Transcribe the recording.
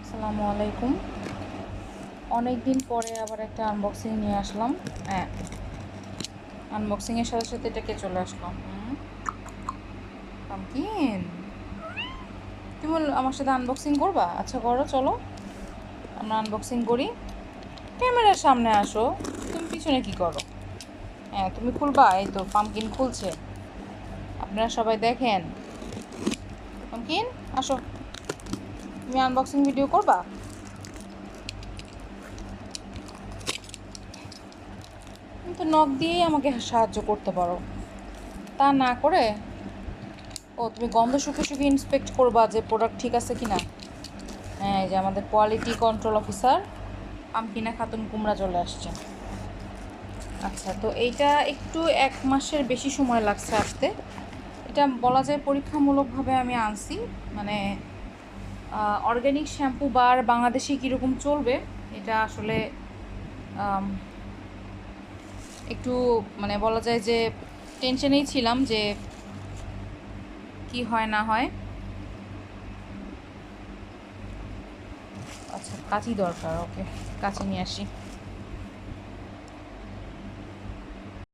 আসসালামু আলাইকুম। অনেক দিন পরে আবার একটা আনবক্সিং নিয়ে আসলাম। হ্যাঁ, আনবক্সিংয়ের সাথে সাথে এটাকে চলে আসলাম। পামকিন, তুমি আমার সাথে আনবক্সিং করবা? আচ্ছা করো, চলো আমরা আনবক্সিং করি। ক্যামেরার সামনে আসো, তুমি পিছনে কি করো? হ্যাঁ, তুমি খুলবা? এই তো পামকিন খুলছে, আপনারা সবাই দেখেন। পামকিন, আসো, তুমি আনবক্সিং ভিডিও করবা? তুমি তো নখ দিয়েই আমাকে সাহায্য করতে পারো, তা না করে ও তুমি গন্ধ শুকে শুকে ইন্সপেক্ট করবা যে প্রোডাক্ট ঠিক আছে কিনা। হ্যাঁ, এই যে আমাদের কোয়ালিটি কন্ট্রোল অফিসার পামকিনা খাতুন কুমড়া চলে আসছে। আচ্ছা, তো এইটা একটু 1 মাসের বেশি সময় লাগছে আসতে। এটা বলা যায় পরীক্ষামূলকভাবে আমি আনছি। মানে অর্গ্যানিক শ্যাম্পু বার বাংলাদেশে কীরকম চলবে এটা আসলে আম, একটু মানে বলা যায় যে টেনশনেই ছিলাম যে কি হয় না হয়। আচ্ছা, কাঁচি দরকার, ওকে কাঁচি নিয়ে আসি।